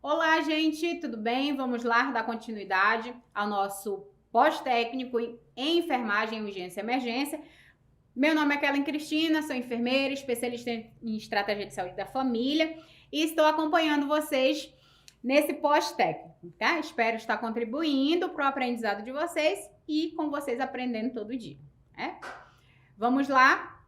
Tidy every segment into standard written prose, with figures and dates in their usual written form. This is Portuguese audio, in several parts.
Olá, gente, tudo bem? Vamos lá dar continuidade ao nosso pós-técnico em enfermagem, urgência e emergência. Meu nome é Kellen Cristina, sou enfermeira, especialista em estratégia de saúde da família e estou acompanhando vocês nesse pós-técnico, tá? Espero estar contribuindo para o aprendizado de vocês e com vocês aprendendo todo dia, né? Vamos lá.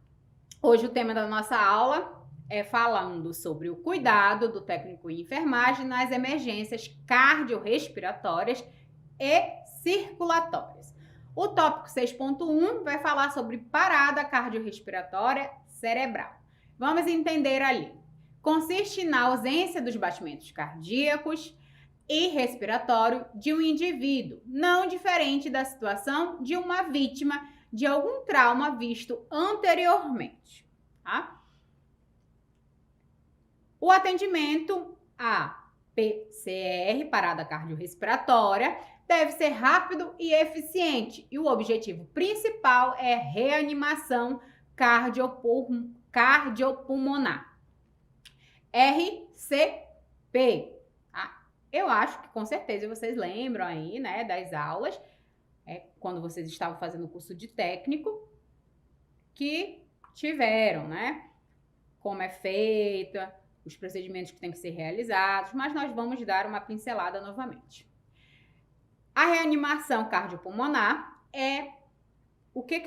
Hoje o tema da nossa aula é falando sobre o cuidado do técnico em enfermagem nas emergências cardiorrespiratórias e circulatórias. O tópico 6.1 vai falar sobre parada cardiorrespiratória cerebral. Vamos entender ali. Consiste na ausência dos batimentos cardíacos e respiratório de um indivíduo, não diferente da situação de uma vítima de algum trauma visto anteriormente, tá? O atendimento à PCR, parada cardiorrespiratória, deve ser rápido e eficiente e o objetivo principal é reanimação cardiopulmonar. RCP. Tá? Eu acho que com certeza vocês lembram aí, né, das aulas, quando vocês estavam fazendo o curso de técnico, que tiveram, né, como é feita, os procedimentos que têm que ser realizados, mas nós vamos dar uma pincelada novamente. A reanimação cardiopulmonar é o que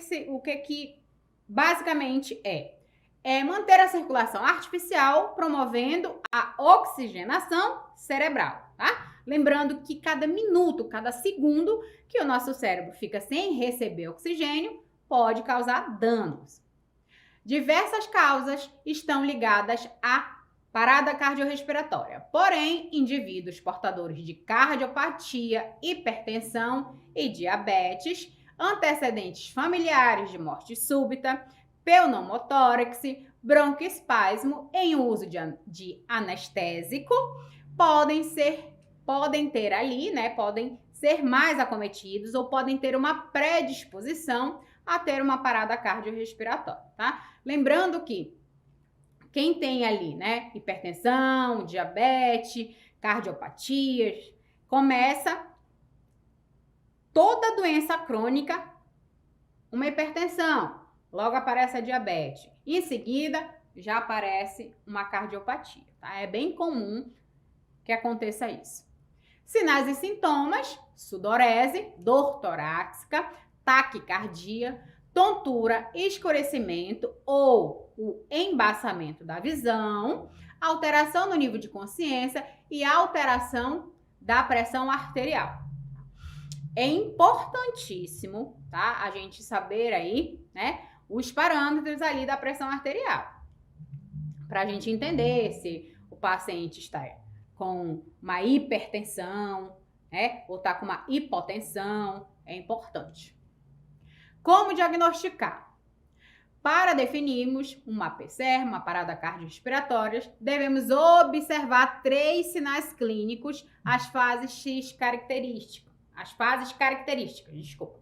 basicamente é manter a circulação artificial, promovendo a oxigenação cerebral, tá? Lembrando que cada minuto, cada segundo que o nosso cérebro fica sem receber oxigênio pode causar danos. Diversas causas estão ligadas à parada cardiorrespiratória. Porém, indivíduos portadores de cardiopatia, hipertensão e diabetes, antecedentes familiares de morte súbita, pneumotórax, broncoespasmo em uso de anestésico, podem ter ali, né, podem ser mais acometidos ou podem ter uma predisposição a ter uma parada cardiorrespiratória, tá? Lembrando que quem tem ali, né, hipertensão, diabetes, cardiopatias, começa toda doença crônica, uma hipertensão, logo aparece a diabetes. Em seguida, já aparece uma cardiopatia, tá? É bem comum que aconteça isso. Sinais e sintomas: sudorese, dor torácica, taquicardia, tontura, escurecimento ou o embaçamento da visão, alteração no nível de consciência e alteração da pressão arterial. É importantíssimo, tá? A gente saber aí, né, os parâmetros ali da pressão arterial, para a gente entender se o paciente está com uma hipertensão, né, ou está com uma hipotensão, é importante. Como diagnosticar? Para definirmos uma PCR, uma parada cardiorrespiratória, devemos observar 3 sinais clínicos, as fases características, desculpa.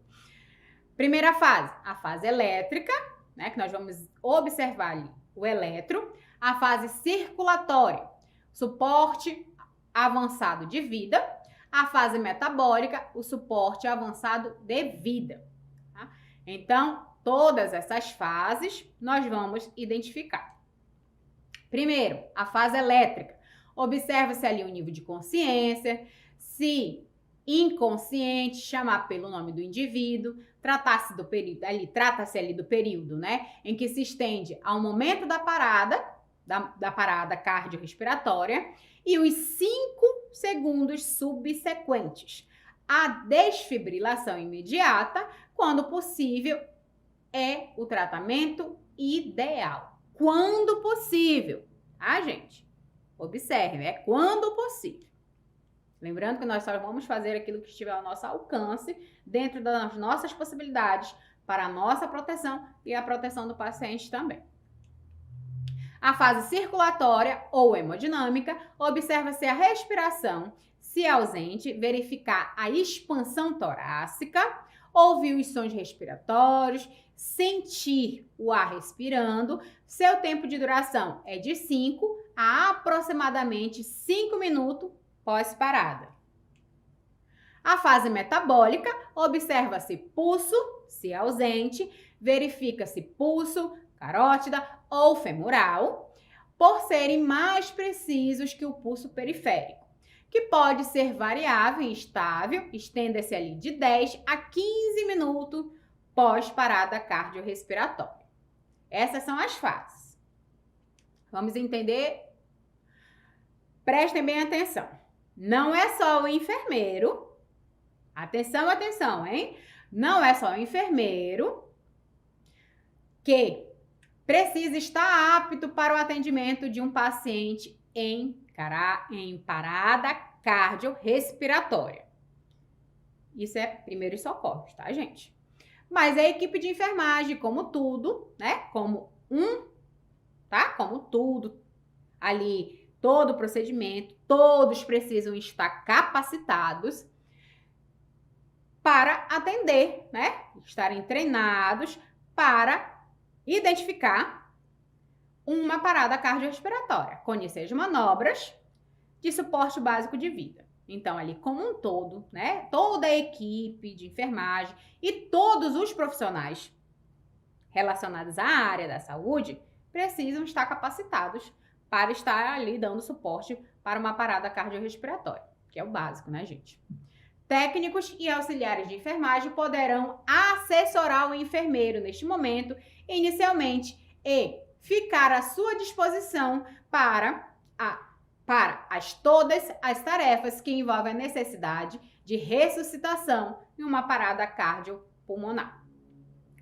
Primeira fase, a fase elétrica, né, que nós vamos observar ali o eletro. A fase circulatória, suporte avançado de vida. A fase metabólica, o suporte avançado de vida. Tá? Então, todas essas fases nós vamos identificar. Primeiro, a fase elétrica. Observa-se ali o nível de consciência, se inconsciente, chamar pelo nome do indivíduo, trata-se ali do período, né, em que se estende ao momento da parada cardiorrespiratória e os 5 segundos subsequentes. A desfibrilação imediata, quando possível, é o tratamento ideal. Quando possível, tá, gente? Observe, é quando possível. Lembrando que nós só vamos fazer aquilo que estiver ao nosso alcance, dentro das nossas possibilidades, para a nossa proteção e a proteção do paciente também. A fase circulatória ou hemodinâmica, observa-se a respiração, se ausente, verificar a expansão torácica, ouvir os sons respiratórios, sentir o ar respirando. Seu tempo de duração é de 5 a aproximadamente 5 minutos pós-parada. A fase metabólica, observa-se pulso, se ausente, verifica-se pulso, carótida ou femoral, por serem mais precisos que o pulso periférico, que pode ser variável e estável, estenda-se ali de 10 a 15 minutos pós-parada cardiorrespiratória. Essas são as fases. Vamos entender? Prestem bem atenção. Não é só o enfermeiro, atenção, atenção, hein? Não é só o enfermeiro que precisa estar apto para o atendimento de um paciente em parada cardiorrespiratória. Isso é primeiros socorros, tá, gente? Mas a equipe de enfermagem, como tudo, né? Como tudo ali, todo o procedimento, todos precisam estar capacitados para atender, né? Estarem treinados para identificar uma parada cardiorrespiratória, conhecer as manobras de suporte básico de vida. Então, ali como um todo, né? Toda a equipe de enfermagem e todos os profissionais relacionados à área da saúde precisam estar capacitados para estar ali dando suporte para uma parada cardiorrespiratória, que é o básico, né, gente? Técnicos e auxiliares de enfermagem poderão assessorar o enfermeiro neste momento, inicialmente, e ficar à sua disposição para todas as tarefas que envolvem a necessidade de ressuscitação em uma parada cardiopulmonar.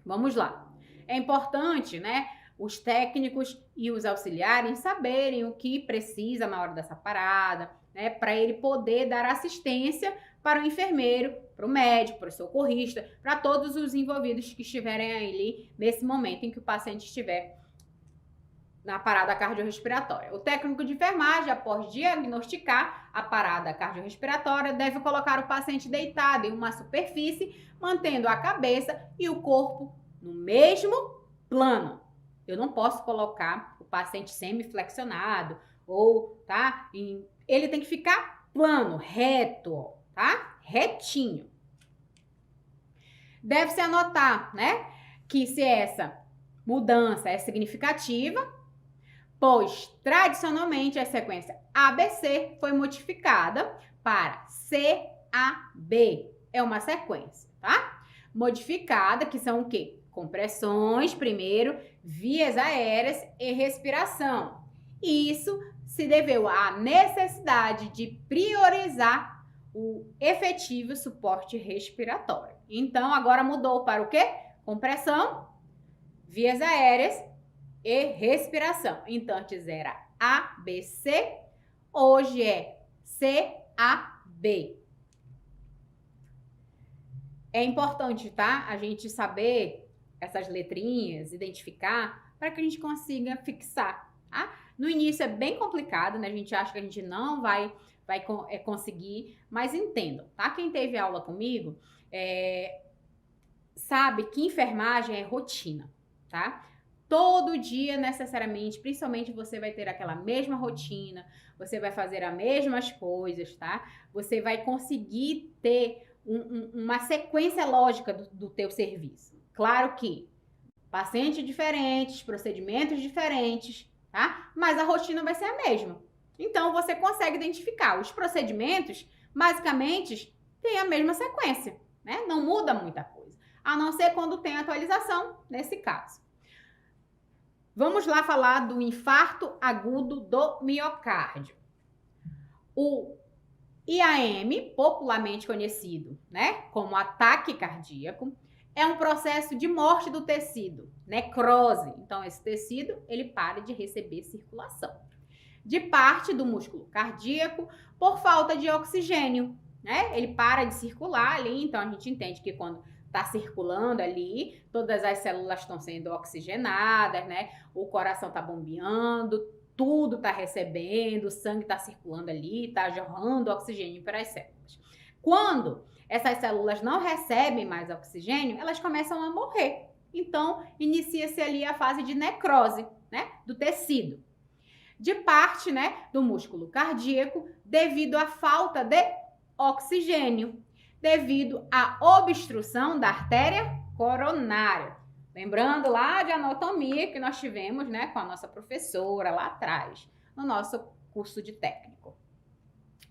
Vamos lá. É importante, né, os técnicos e os auxiliares saberem o que precisa na hora dessa parada, né, para ele poder dar assistência para o enfermeiro, para o médico, para o socorrista, para todos os envolvidos que estiverem ali nesse momento em que o paciente estiver na parada cardiorrespiratória. O técnico de enfermagem, após diagnosticar a parada cardiorrespiratória, deve colocar o paciente deitado em uma superfície, mantendo a cabeça e o corpo no mesmo plano. Eu não posso colocar o paciente semiflexionado ou, tá? Ele tem que ficar plano, reto, tá? Retinho. Deve-se anotar, né, que se essa mudança é significativa, pois tradicionalmente a sequência ABC foi modificada para CAB. É uma sequência, tá? Modificada, que são o quê? Compressões primeiro, vias aéreas e respiração. Isso se deveu à necessidade de priorizar o efetivo suporte respiratório. Então, agora mudou para o quê? Compressão, vias aéreas e respiração. Então, antes era ABC, hoje é CAB. É importante, tá? A gente saber essas letrinhas, identificar, para que a gente consiga fixar, tá? No início é bem complicado, né? A gente acha que a gente não vai conseguir, mas entendam, tá? Quem teve aula comigo sabe que enfermagem é rotina, tá? Todo dia, necessariamente, principalmente você vai ter aquela mesma rotina, você vai fazer as mesmas coisas, tá? Você vai conseguir ter uma sequência lógica do teu serviço. Claro que pacientes diferentes, procedimentos diferentes, tá? Mas a rotina vai ser a mesma. Então, você consegue identificar. Os procedimentos, basicamente, têm a mesma sequência, né? Não muda muita coisa, a não ser quando tem atualização, nesse caso. Vamos lá falar do infarto agudo do miocárdio. O IAM, popularmente conhecido, né, como ataque cardíaco, é um processo de morte do tecido, necrose. Então, esse tecido, ele para de receber circulação de parte do músculo cardíaco por falta de oxigênio, né? Ele para de circular ali, então a gente entende que quando está circulando ali, todas as células estão sendo oxigenadas, né? O coração está bombeando, tudo está recebendo, o sangue está circulando ali, está jorrando oxigênio para as células. Quando essas células não recebem mais oxigênio, elas começam a morrer. então inicia-se ali a fase de necrose, né, do tecido. De parte, né, do músculo cardíaco, devido à falta de oxigênio, devido à obstrução da artéria coronária. Lembrando lá de anatomia que nós tivemos, né, com a nossa professora lá atrás, no nosso curso de técnico.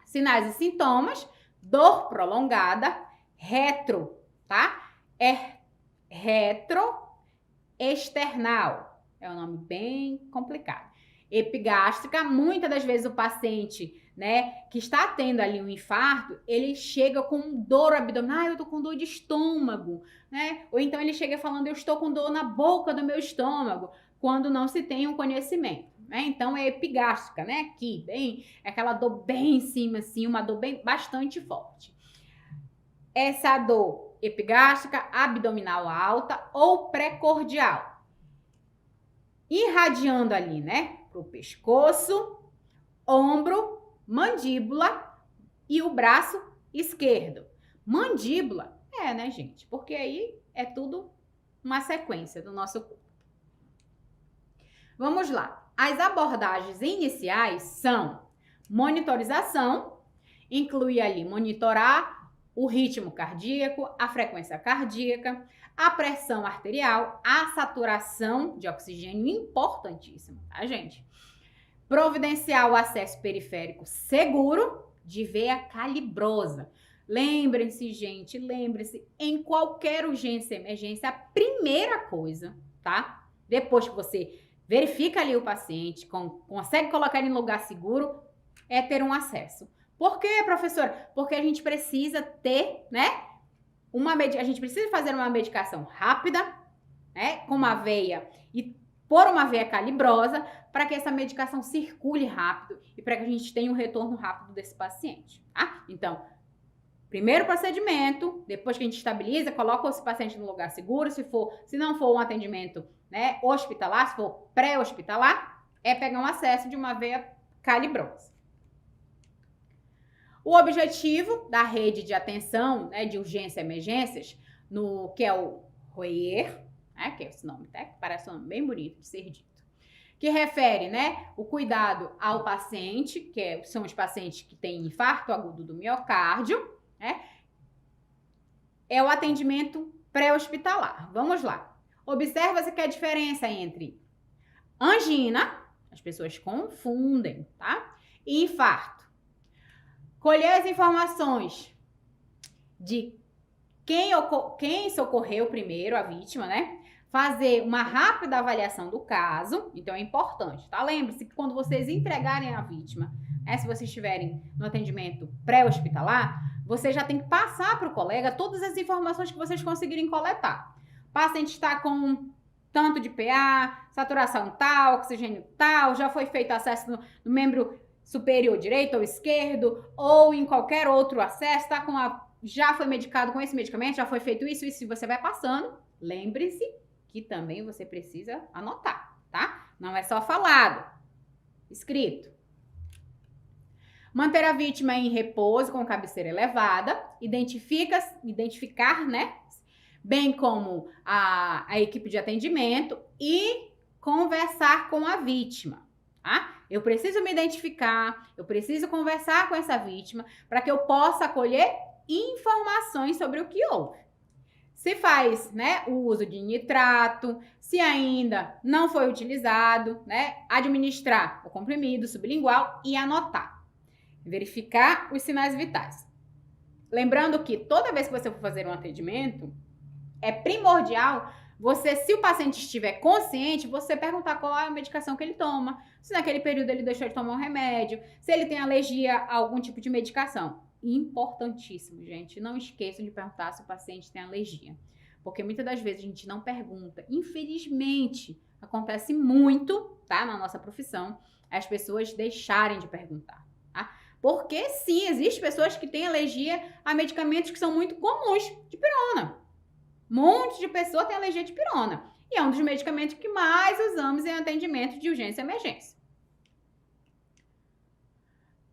Sinais e sintomas: dor prolongada, retroesternal. É um nome bem complicado. Epigástrica, muitas das vezes o paciente, né, que está tendo ali um infarto, ele chega com dor abdominal, eu tô com dor de estômago, né? Ou então ele chega falando, eu estou com dor na boca do meu estômago, quando não se tem um conhecimento, né? Então é epigástrica, né? Aqui, bem, é aquela dor bem em cima, assim, uma dor bem bastante forte. Essa dor epigástrica, abdominal alta ou precordial, irradiando ali, né, pro pescoço, ombro, mandíbula e o braço esquerdo. Mandíbula, né, gente? Porque aí é tudo uma sequência do nosso corpo. Vamos lá. As abordagens iniciais são monitorização, inclui ali monitorar o ritmo cardíaco, a frequência cardíaca, a pressão arterial, a saturação de oxigênio, importantíssimo, tá, gente? Providenciar o acesso periférico seguro de veia calibrosa. Lembrem-se, gente, lembrem-se, em qualquer urgência e emergência, a primeira coisa, tá? Depois que você verifica ali o paciente, consegue colocar ele em lugar seguro, é ter um acesso. Por quê, professora? Porque a gente precisa ter, né, a gente precisa fazer uma medicação rápida, né, com uma veia e por uma veia calibrosa, para que essa medicação circule rápido e para que a gente tenha um retorno rápido desse paciente, tá? Então, primeiro procedimento, depois que a gente estabiliza, coloca esse paciente no lugar seguro, se não for um atendimento, né, hospitalar, se for pré-hospitalar, é pegar um acesso de uma veia calibrosa. O objetivo da rede de atenção, né, de urgência e emergências, que é o ROER, né, que é esse nome, tá? Parece um nome bem bonito de ser dito, que refere, né, o cuidado ao paciente, são os pacientes que têm infarto agudo do miocárdio, né? É o atendimento pré-hospitalar. Vamos lá. Observa-se que a diferença entre angina, as pessoas confundem, tá? E infarto. Colher as informações de quem socorreu primeiro a vítima, né? Fazer uma rápida avaliação do caso, então é importante, tá? Lembre-se que quando vocês entregarem a vítima, né, se vocês estiverem no atendimento pré-hospitalar, você já tem que passar para o colega todas as informações que vocês conseguirem coletar. O paciente está com tanto de PA, saturação tal, oxigênio tal, já foi feito acesso no membro superior direito ou esquerdo, ou em qualquer outro acesso, já foi medicado com esse medicamento, já foi feito isso, e você vai passando. Lembre-se que também você precisa anotar, tá? Não é só falado, escrito. Manter a vítima em repouso com cabeceira elevada, identificar, né? Bem como a equipe de atendimento e conversar com a vítima, tá? Eu preciso me identificar, eu preciso conversar com essa vítima para que eu possa colher informações sobre o que houve. Se faz, né, o uso de nitrato, se ainda não foi utilizado, né, administrar o comprimido sublingual e anotar. Verificar os sinais vitais. Lembrando que toda vez que você for fazer um atendimento, é primordial você, se o paciente estiver consciente, você perguntar qual é a medicação que ele toma, se naquele período ele deixou de tomar um remédio, se ele tem alergia a algum tipo de medicação. Importantíssimo, gente. Não esqueçam de perguntar se o paciente tem alergia, porque muitas das vezes a gente não pergunta. Infelizmente, acontece muito, tá, na nossa profissão, as pessoas deixarem de perguntar, tá? Porque sim, existem pessoas que têm alergia a medicamentos que são muito comuns, de pirona. Um monte de pessoa tem alergia de pirona. E é um dos medicamentos que mais usamos em atendimento de urgência e emergência.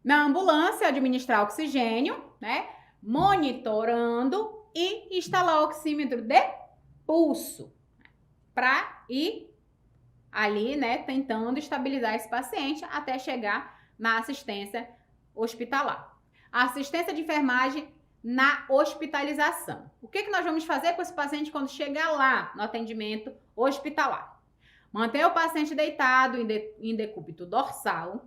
Na ambulância, administrar oxigênio, né? Monitorando e instalar oxímetro de pulso. para ir ali, né, tentando estabilizar esse paciente até chegar na assistência hospitalar. A assistência de enfermagem na hospitalização. O que nós vamos fazer com esse paciente quando chegar lá no atendimento hospitalar? Manter o paciente deitado em decúbito dorsal,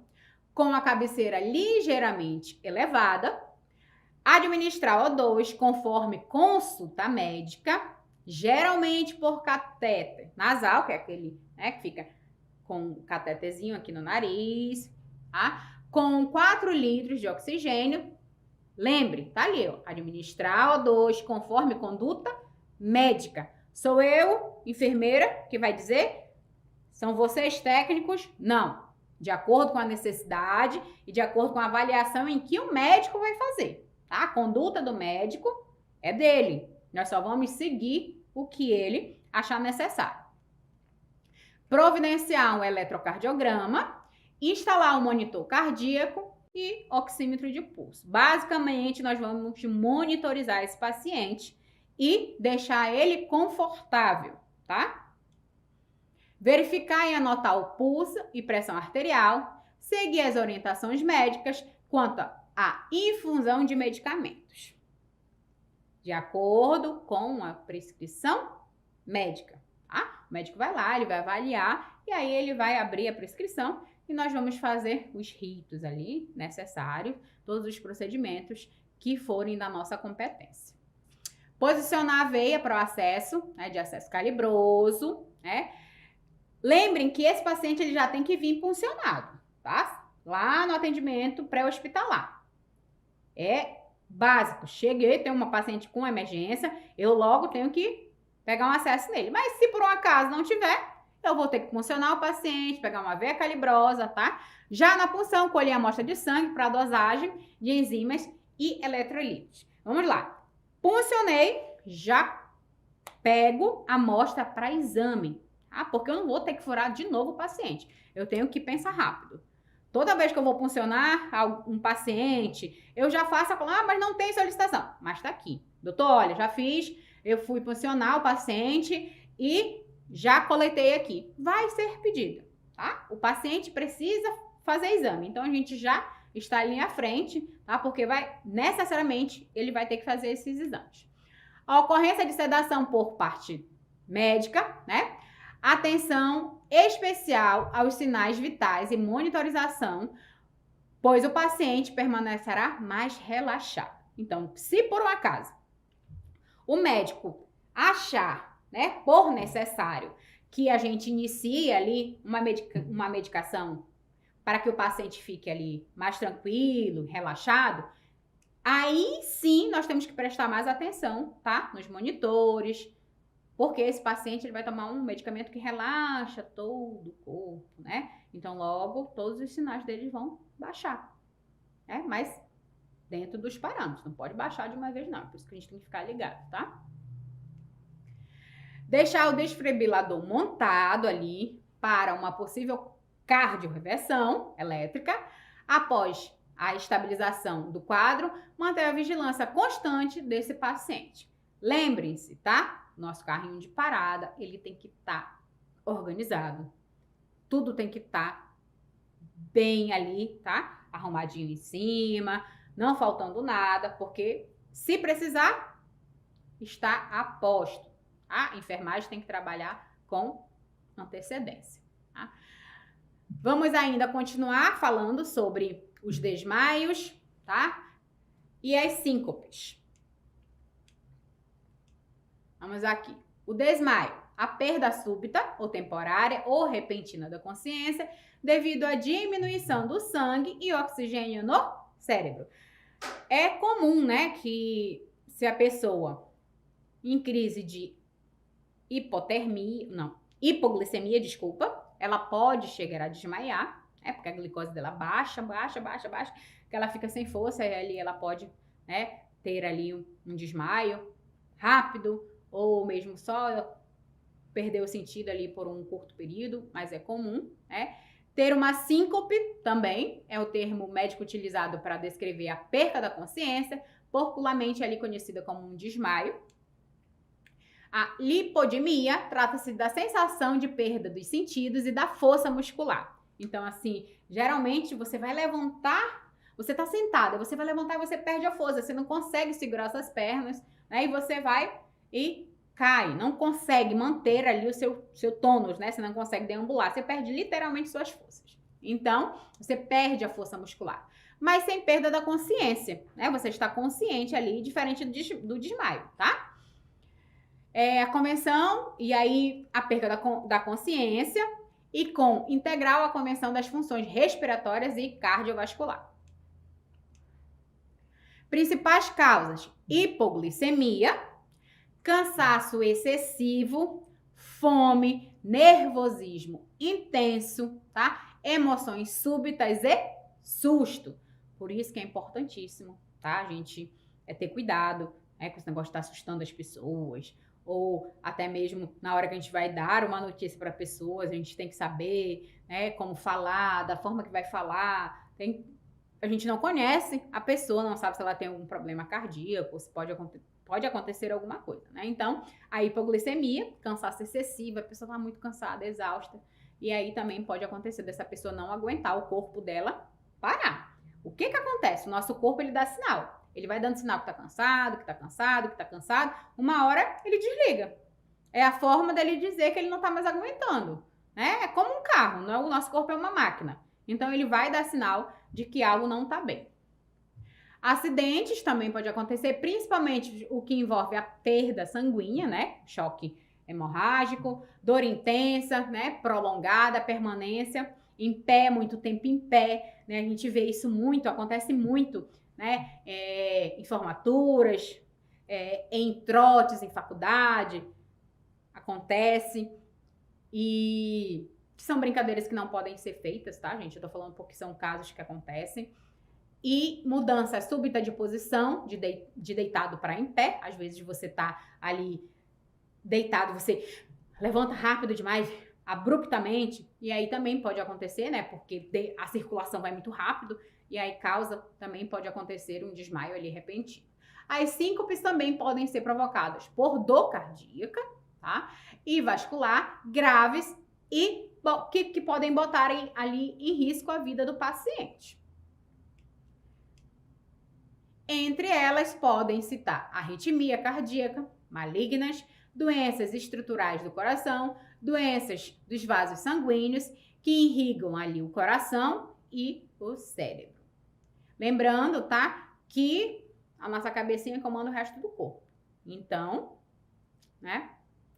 com a cabeceira ligeiramente elevada, administrar O2 conforme consulta médica, geralmente por catéter nasal, que é aquele, né, que fica com um catetezinho aqui no nariz, tá? Com 4 litros de oxigênio. Lembre, tá ali, ó, administrar O2 conforme conduta médica. Sou eu, enfermeira, que vai dizer? São vocês técnicos? Não. De acordo com a necessidade e de acordo com a avaliação em que o médico vai fazer, tá? A conduta do médico é dele. Nós só vamos seguir o que ele achar necessário. Providenciar um eletrocardiograma, instalar um monitor cardíaco e oxímetro de pulso. Basicamente, nós vamos monitorizar esse paciente e deixar ele confortável, tá? Verificar e anotar o pulso e pressão arterial, seguir as orientações médicas quanto à infusão de medicamentos, de acordo com a prescrição médica, tá? O médico vai lá, ele vai avaliar e aí ele vai abrir a prescrição e nós vamos fazer os ritos ali necessários, todos os procedimentos que forem da nossa competência. Posicionar a veia para o acesso, né, de acesso calibroso, né? Lembrem que esse paciente ele já tem que vir puncionado, tá? Lá no atendimento pré-hospitalar. É básico. Cheguei, tem uma paciente com emergência, eu logo tenho que pegar um acesso nele. Mas se por um acaso não tiver, eu vou ter que puncionar o paciente, pegar uma veia calibrosa, tá? Já na punção, colher a amostra de sangue para dosagem de enzimas e eletrolitos. Vamos lá. Puncionei, já pego a amostra para exame. Ah, porque eu não vou ter que furar de novo o paciente. Eu tenho que pensar rápido. Toda vez que eu vou puncionar um paciente, eu já faço mas não tem solicitação. Mas tá aqui. Doutor, olha, já fiz, eu fui puncionar o paciente e já coletei aqui. Vai ser pedido, tá? O paciente precisa fazer exame. Então, a gente já está ali à frente, tá? Porque necessariamente, ele vai ter que fazer esses exames. A ocorrência de sedação por parte médica, né? Atenção especial aos sinais vitais e monitorização, pois o paciente permanecerá mais relaxado. Então, se por um acaso o médico achar, né, por necessário, que a gente inicie ali uma medicação para que o paciente fique ali mais tranquilo, relaxado, aí sim nós temos que prestar mais atenção, tá? Nos monitores, porque esse paciente ele vai tomar um medicamento que relaxa todo o corpo, né? Então, logo, todos os sinais dele vão baixar, né? Mas dentro dos parâmetros, não pode baixar de uma vez não, por isso que a gente tem que ficar ligado, tá? Deixar o desfibrilador montado ali para uma possível cardioreversão elétrica. Após a estabilização do quadro, manter a vigilância constante desse paciente. Lembrem-se, tá? Nosso carrinho de parada, ele tem que estar organizado. Tudo tem que estar bem ali, tá? Arrumadinho em cima, não faltando nada, porque se precisar, está a posto. A enfermagem tem que trabalhar com antecedência, tá? Vamos ainda continuar falando sobre os desmaios, tá? E as síncopes. Vamos aqui. O desmaio, a perda súbita ou temporária ou repentina da consciência devido à diminuição do sangue e oxigênio no cérebro. É comum, né, que se a pessoa em crise de hipoglicemia, ela pode chegar a desmaiar, porque a glicose dela baixa, que ela fica sem força e ali ela pode, né, ter ali um desmaio rápido, ou mesmo só perder o sentido ali por um curto período, mas é comum, né? Ter uma síncope também é o termo médico utilizado para descrever a perca da consciência, popularmente ali conhecida como um desmaio. A lipodemia trata-se da sensação de perda dos sentidos e da força muscular. Então, assim, geralmente você vai levantar, você tá sentada, você vai levantar e você perde a força, você não consegue segurar suas pernas, né? E você vai e cai, não consegue manter ali o seu tônus, né? Você não consegue deambular, você perde literalmente suas forças. Então, você perde a força muscular, mas sem perda da consciência, né? Você está consciente ali, diferente do desmaio, tá? A convenção e aí a perda da consciência e com integral a convenção das funções respiratórias e cardiovascular. Principais causas: hipoglicemia, cansaço excessivo, fome, nervosismo intenso, tá? Emoções súbitas e susto. Por isso que é importantíssimo, tá? A gente ter cuidado, com esse negócio de estar assustando as pessoas, ou até mesmo na hora que a gente vai dar uma notícia para pessoas, a gente tem que saber, né, como falar, da forma que vai falar. A gente não conhece a pessoa, não sabe se ela tem algum problema cardíaco, se pode acontecer alguma coisa, né? Então, a hipoglicemia, cansaço excessivo, a pessoa está muito cansada, exausta, e aí também pode acontecer dessa pessoa não aguentar, o corpo dela parar. O que acontece? O nosso corpo, ele dá sinal. Ele vai dando sinal que tá cansado, que tá cansado, que tá cansado. Uma hora, ele desliga. É a forma dele dizer que ele não tá mais aguentando, né? É como um carro, não é? O nosso corpo é uma máquina. Então, ele vai dar sinal de que algo não tá bem. Acidentes também pode acontecer, principalmente o que envolve a perda sanguínea, né? Choque hemorrágico, dor intensa, né? Prolongada, permanência em pé, muito tempo em pé, né? A gente vê isso muito, acontece muito, né? Em formaturas, em trotes, em faculdade, acontece. E são brincadeiras que não podem ser feitas, tá, gente? Eu tô falando porque são casos que acontecem. E mudança súbita de posição, de deitado para em pé. Às vezes você tá ali deitado, você levanta rápido demais, abruptamente, e aí também pode acontecer, né? Porque a circulação vai muito rápido, e aí também pode acontecer um desmaio ali repentino. As síncopes também podem ser provocadas por dor cardíaca, tá? E vascular graves e que podem botar ali em risco a vida do paciente. Entre elas podem citar arritmia cardíaca, malignas, doenças estruturais do coração, doenças dos vasos sanguíneos que irrigam ali o coração e o cérebro. Lembrando, tá, que a nossa cabecinha comanda o resto do corpo. Então, né,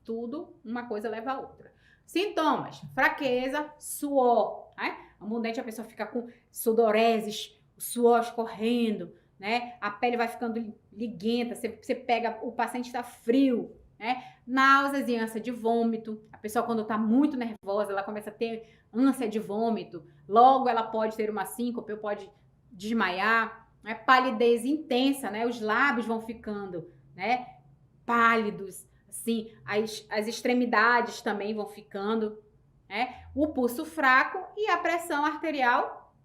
tudo, uma coisa leva a outra. Sintomas: fraqueza, suor, né? Abundante, a pessoa fica com sudoreses, o suor escorrendo, né? A pele vai ficando liguenta, você pega, o paciente está frio, né? Náuseas e ânsia de vômito. A pessoa, quando está muito nervosa, ela começa a ter ânsia de vômito. Logo, ela pode ter uma síncope ou pode desmaiar, né? Palidez intensa, né? Os lábios vão ficando, né, pálidos, assim, as extremidades também vão ficando, né? O pulso fraco e a pressão arterial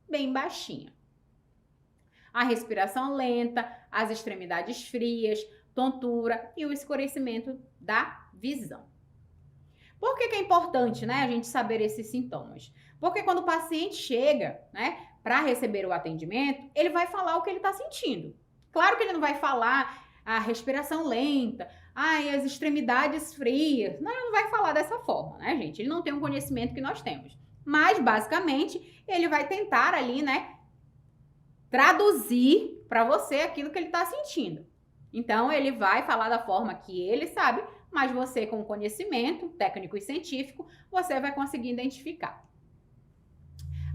bem baixinha. A respiração lenta, as extremidades frias, tontura e o escurecimento da visão. Por que é importante, né, a gente saber esses sintomas? Porque quando o paciente chega, né, para receber o atendimento, ele vai falar o que ele está sentindo. Claro que ele não vai falar a respiração lenta, as extremidades frias. Não, ele não vai falar dessa forma, né, gente? Ele não tem o conhecimento que nós temos. Mas, basicamente, ele vai tentar ali, né, traduzir para você aquilo que ele está sentindo. Então, ele vai falar da forma que ele sabe, mas você, com conhecimento técnico e científico, você vai conseguir identificar.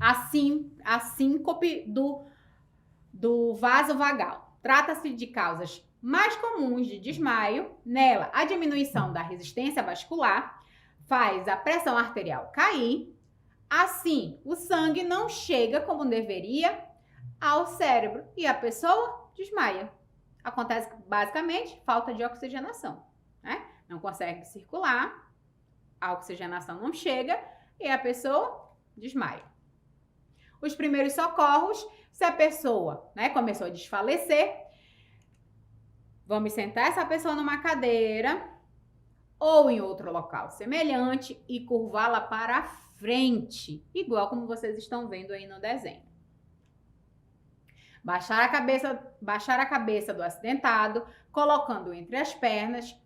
Assim, a síncope do vaso vagal. Trata-se de causas mais comuns de desmaio. Nela, a diminuição da resistência vascular faz a pressão arterial cair. Assim, o sangue não chega como deveria ao cérebro e a pessoa desmaia. Acontece basicamente falta de oxigenação, né? Não consegue circular, a oxigenação não chega e a pessoa desmaia. Os primeiros socorros: se a pessoa, né, começou a desfalecer, vamos sentar essa pessoa numa cadeira, ou em outro local semelhante e curvá-la para a frente, igual como vocês estão vendo aí no desenho. Baixar a cabeça do acidentado, colocando entre as pernas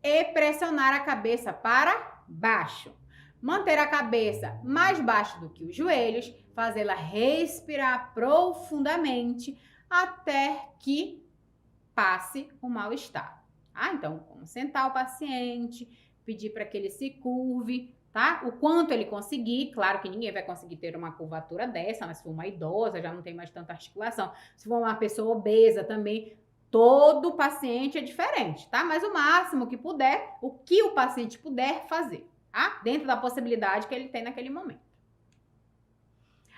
e pressionar a cabeça para baixo. Manter a cabeça mais baixa do que os joelhos, fazê-la respirar profundamente até que passe o mal-estar. Então, vamos sentar o paciente, pedir para que ele se curve, tá? O quanto ele conseguir, claro que ninguém vai conseguir ter uma curvatura dessa, mas se for uma idosa, já não tem mais tanta articulação. Se for uma pessoa obesa também, todo paciente é diferente, tá? Mas o máximo que puder, o que o paciente puder fazer, tá? Dentro da possibilidade que ele tem naquele momento.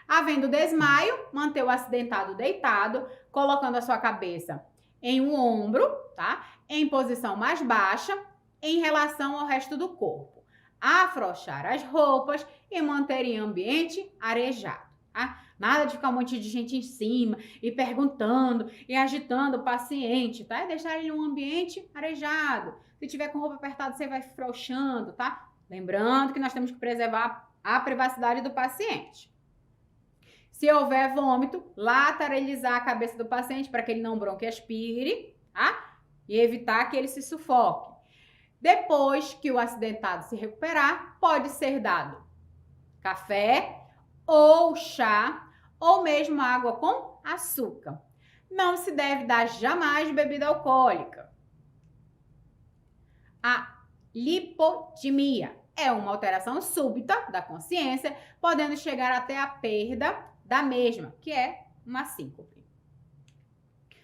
Havendo desmaio, manter o acidentado deitado, colocando a sua cabeça em um ombro, tá? Em posição mais baixa, em relação ao resto do corpo. Afrouxar as roupas e manter em ambiente arejado, tá? Nada de ficar um monte de gente em cima e perguntando e agitando o paciente, tá? É deixar ele em um ambiente arejado. Se tiver com roupa apertada, você vai afrouxando, tá? Lembrando que nós temos que preservar a privacidade do paciente. Se houver vômito, lateralizar a cabeça do paciente para que ele não bronquiaspire, tá? E evitar que ele se sufoque. Depois que o acidentado se recuperar, pode ser dado café ou chá ou mesmo água com açúcar. Não se deve dar jamais bebida alcoólica. A lipodemia é uma alteração súbita da consciência, podendo chegar até a perda da mesma, que é uma síncope.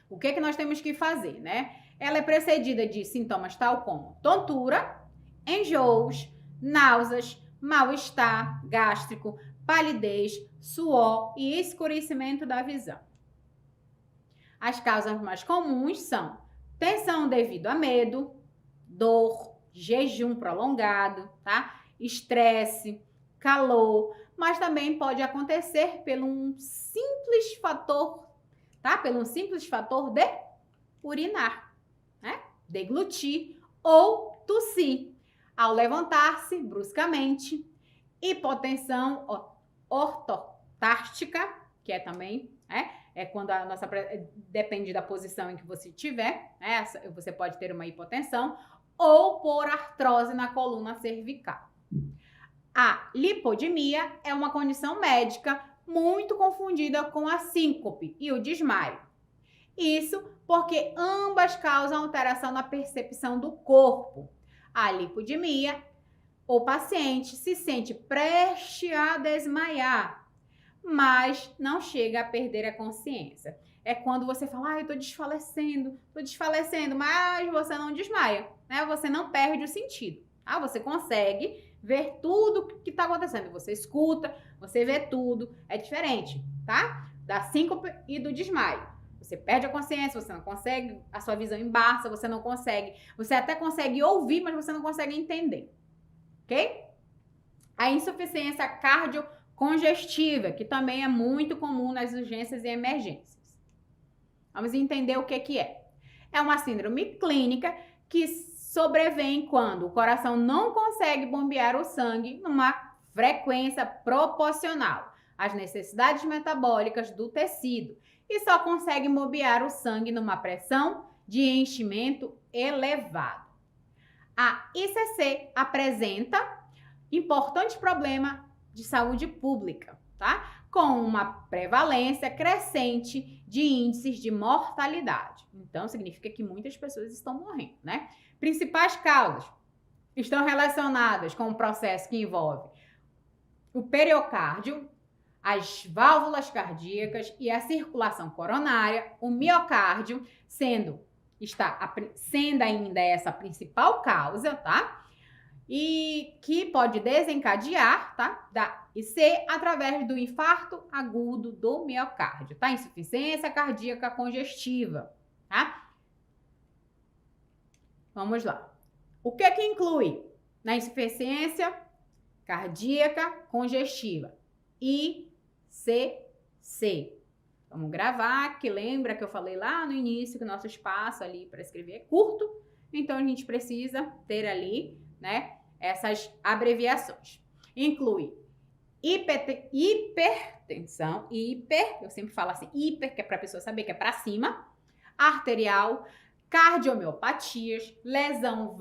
O que nós temos que fazer, né? Ela é precedida de sintomas tal como tontura, enjoos, náuseas, mal-estar gástrico, palidez, suor e escurecimento da visão. As causas mais comuns são tensão devido a medo, dor, jejum prolongado, tá? Estresse, calor, mas também pode acontecer pelo um simples fator, tá? Pelo um simples fator de urinar, né? Deglutir ou tossir ao levantar-se bruscamente, hipotensão ortostástica, que é também, é quando a nossa depende da posição em que você tiver, né? Você pode ter uma hipotensão ou por artrose na coluna cervical. A lipodemia é uma condição médica muito confundida com a síncope e o desmaio. Isso porque ambas causam alteração na percepção do corpo. A lipodemia, o paciente se sente prestes a desmaiar, mas não chega a perder a consciência. É quando você fala, eu tô desfalecendo, mas você não desmaia, né? Você não perde o sentido, tá? Você consegue ver tudo que tá acontecendo. Você escuta, você vê tudo. É diferente, tá? Da síncope e do desmaio. Você perde a consciência, você não consegue, a sua visão embaça, você não consegue. Você até consegue ouvir, mas você não consegue entender. Ok? A insuficiência cardiocongestiva, que também é muito comum nas urgências e emergências. Vamos entender o que é. É uma síndrome clínica que sobrevém quando o coração não consegue bombear o sangue numa frequência proporcional às necessidades metabólicas do tecido e só consegue bombear o sangue numa pressão de enchimento elevado. A ICC apresenta importante problema de saúde pública, tá? Com uma prevalência crescente de índices de mortalidade. Então, significa que muitas pessoas estão morrendo, né? Principais causas estão relacionadas com o processo que envolve o periocárdio, as válvulas cardíacas e a circulação coronária, o miocárdio sendo ainda essa principal causa, tá? E que pode desencadear, tá? E ser através do infarto agudo do miocárdio, tá? Insuficiência cardíaca congestiva, tá? Vamos lá. O que inclui na insuficiência cardíaca congestiva? ICC. Vamos gravar, que lembra que eu falei lá no início que o nosso espaço ali para escrever é curto. Então, a gente precisa ter ali, né, essas abreviações. Inclui hipertensão, eu sempre falo assim, hiper, que é para a pessoa saber que é para cima, arterial, cardiomiopatias, lesão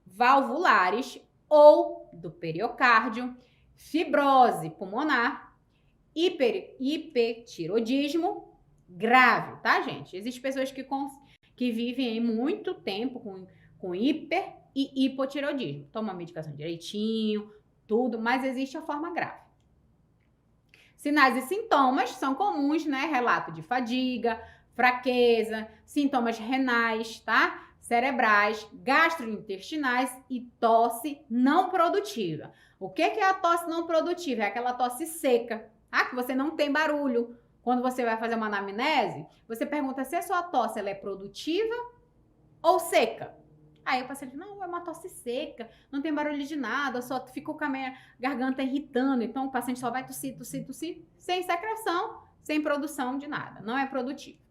valvulares ou do periocárdio, fibrose pulmonar, hipertiroidismo grave, tá, gente? Existem pessoas que vivem muito tempo com hiper e hipotiroidismo. Toma a medicação direitinho, tudo, mas existe a forma grave. Sinais e sintomas são comuns, né? Relato de fadiga, fraqueza, sintomas renais, tá? Cerebrais, gastrointestinais e tosse não produtiva. O que é a tosse não produtiva? É aquela tosse seca, tá? Que você não tem barulho. Quando você vai fazer uma anamnese, você pergunta se a sua tosse ela é produtiva ou seca. Aí o paciente, não, é uma tosse seca, não tem barulho de nada, só ficou com a minha garganta irritando. Então, o paciente só vai tossir, sem secreção, sem produção de nada. Não é produtivo.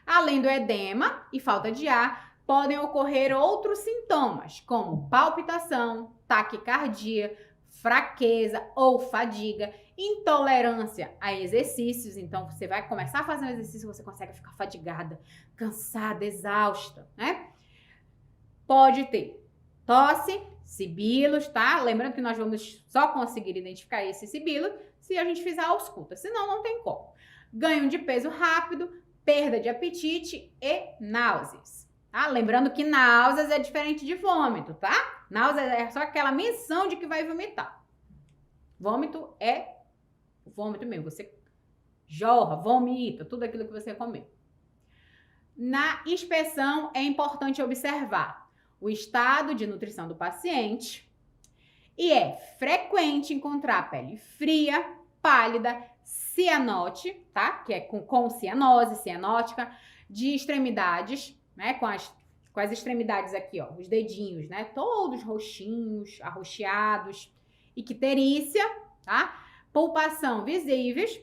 Além do edema e falta de ar, podem ocorrer outros sintomas, como palpitação, taquicardia, fraqueza ou fadiga, intolerância a exercícios. Então, você vai começar a fazer um exercício, você consegue ficar fadigada, cansada, exausta, né? Pode ter tosse, sibilos, tá? Lembrando que nós vamos só conseguir identificar esse sibilo se a gente fizer a ausculta, senão não tem como. Ganho de peso rápido, perda de apetite e náuseas, tá? Lembrando que náuseas é diferente de vômito, tá? Náuseas é só aquela menção de que vai vomitar. Vômito é vômito mesmo, você jorra, vomita, tudo aquilo que você comeu. Na inspeção é importante observar o estado de nutrição do paciente e é frequente encontrar pele fria, pálida, cianote, tá? Que é com cianose, cianótica, de extremidades, né? Com as extremidades aqui, ó, os dedinhos, né? Todos roxinhos, arroxeados, icterícia, tá? Pulpação visíveis,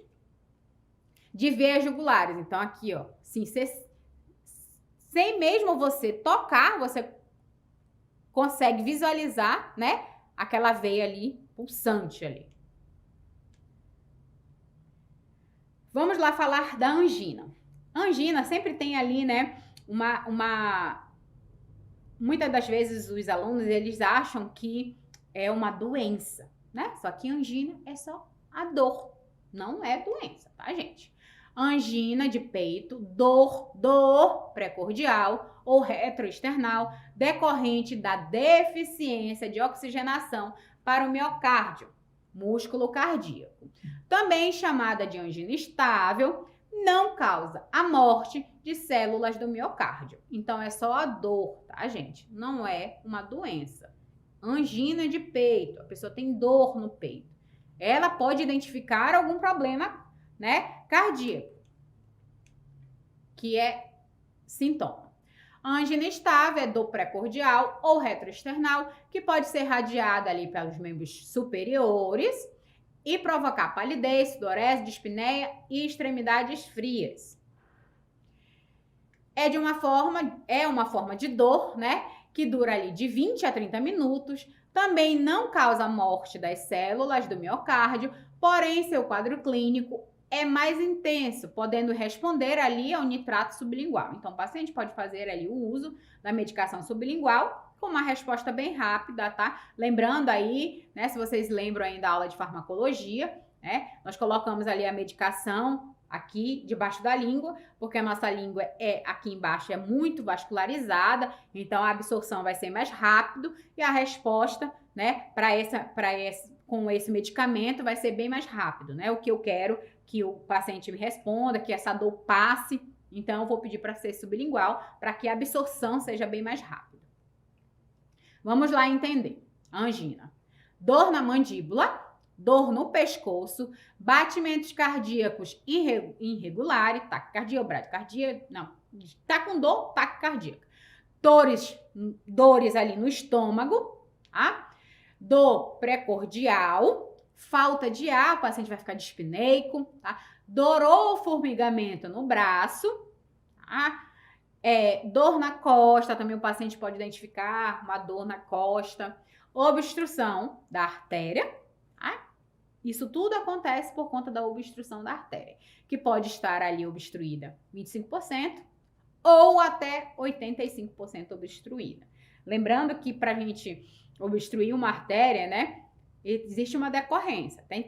de veias jugulares. Então, aqui, ó, assim, sem mesmo você tocar, você consegue visualizar, né, aquela veia ali, pulsante ali. Vamos lá falar da angina. A angina sempre tem ali, né, muitas das vezes os alunos, eles acham que é uma doença, né? Só que angina é só a dor, não é doença, tá, gente? Angina de peito, dor precordial ou retroesternal decorrente da deficiência de oxigenação para o miocárdio, músculo cardíaco. Também chamada de angina estável, não causa a morte de células do miocárdio. Então, é só a dor, tá, gente? Não é uma doença. Angina de peito, a pessoa tem dor no peito. Ela pode identificar algum problema, né, cardíaco, que é sintoma. A angina estável é dor precordial ou retroesternal, que pode ser radiada ali pelos membros superiores e provocar palidez, sudorese, dispneia e extremidades frias. É uma forma de dor, né, que dura ali de 20 a 30 minutos, também não causa morte das células do miocárdio, porém seu quadro clínico é mais intenso, podendo responder ali ao nitrato sublingual. Então, o paciente pode fazer ali o uso da medicação sublingual com uma resposta bem rápida, tá? Lembrando aí, né, se vocês lembram ainda da aula de farmacologia, né, nós colocamos ali a medicação aqui debaixo da língua, porque a nossa língua aqui embaixo é muito vascularizada, então a absorção vai ser mais rápido e a resposta, né, com esse medicamento vai ser bem mais rápido, né? O que eu quero que o paciente me responda, que essa dor passe, então eu vou pedir para ser sublingual, para que a absorção seja bem mais rápida. Vamos lá entender. Angina. Dor na mandíbula, dor no pescoço, batimentos cardíacos irregulares, taquicardia ou bradicardia, não, tá com dor, taquicardica. Dores ali no estômago, tá? Dor precordial, falta de ar, o paciente vai ficar dispneico, tá? Dor ou formigamento no braço, tá? Dor na costa, também o paciente pode identificar uma dor na costa. Obstrução da artéria, tá? Isso tudo acontece por conta da obstrução da artéria, que pode estar ali obstruída 25% ou até 85% obstruída. Lembrando que para a gente obstruir uma artéria, né, existe uma decorrência. Tem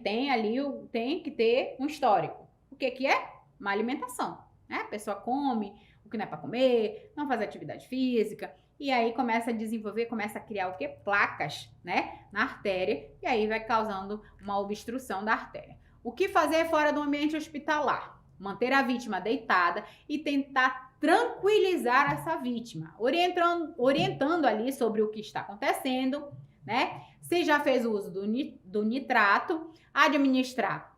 que ter um histórico. O que é? Uma alimentação, né? A pessoa come o que não é para comer, não faz atividade física, e aí começa a desenvolver, começa a criar o quê? Placas, né, na artéria, e aí vai causando uma obstrução da artéria. O que fazer fora do ambiente hospitalar? Manter a vítima deitada e tentar tranquilizar essa vítima, orientando ali sobre o que está acontecendo, né? Se já fez uso do nitrato, administrar.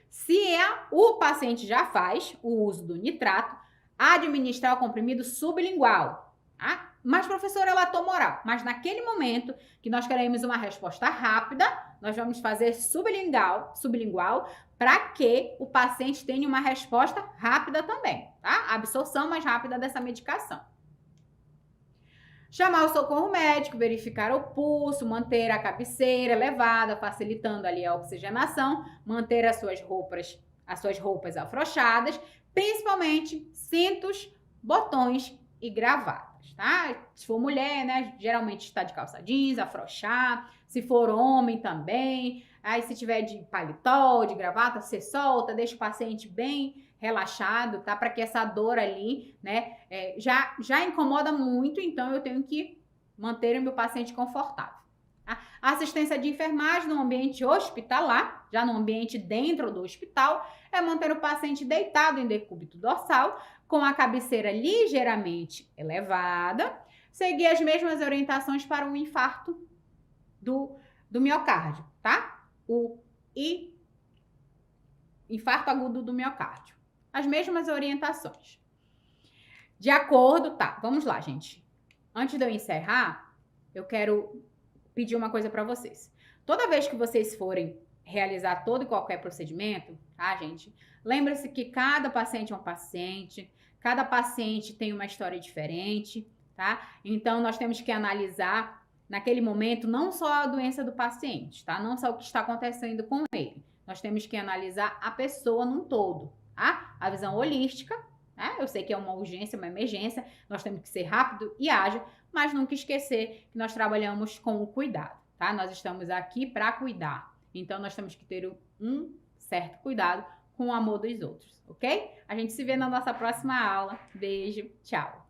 Se o paciente já faz o uso do nitrato, administrar o comprimido sublingual. Tá? Mas, professora, latoma oral. Mas naquele momento que nós queremos uma resposta rápida, nós vamos fazer sublingual para que o paciente tenha uma resposta rápida também, tá? A absorção mais rápida dessa medicação. Chamar o socorro médico, verificar o pulso, manter a cabeceira elevada, facilitando ali a oxigenação, manter as suas roupas afrouxadas, principalmente cintos, botões e gravatas, tá? Se for mulher, né, geralmente está de calça jeans, afrouxar. Se for homem também, aí se tiver de paletó, de gravata, você solta, deixa o paciente bem relaxado, tá? Para que essa dor ali, né, já incomoda muito, então eu tenho que manter o meu paciente confortável. Tá? A assistência de enfermagem no ambiente hospitalar, já no ambiente dentro do hospital, é manter o paciente deitado em decúbito dorsal, com a cabeceira ligeiramente elevada, seguir as mesmas orientações para um infarto do miocárdio, tá? Infarto agudo do miocárdio. As mesmas orientações. De acordo, tá, vamos lá, gente. Antes de eu encerrar, eu quero pedir uma coisa para vocês. Toda vez que vocês forem realizar todo e qualquer procedimento, tá, gente? Lembre-se que cada paciente é um paciente, cada paciente tem uma história diferente, tá? Então, nós temos que analisar, naquele momento, não só a doença do paciente, tá? Não só o que está acontecendo com ele. Nós temos que analisar a pessoa num todo, tá? A visão holística, né? Eu sei que é uma urgência, uma emergência, nós temos que ser rápido e ágil, mas nunca esquecer que nós trabalhamos com o cuidado, tá? Nós estamos aqui para cuidar, então nós temos que ter um certo cuidado com o amor dos outros, ok? A gente se vê na nossa próxima aula. Beijo, tchau!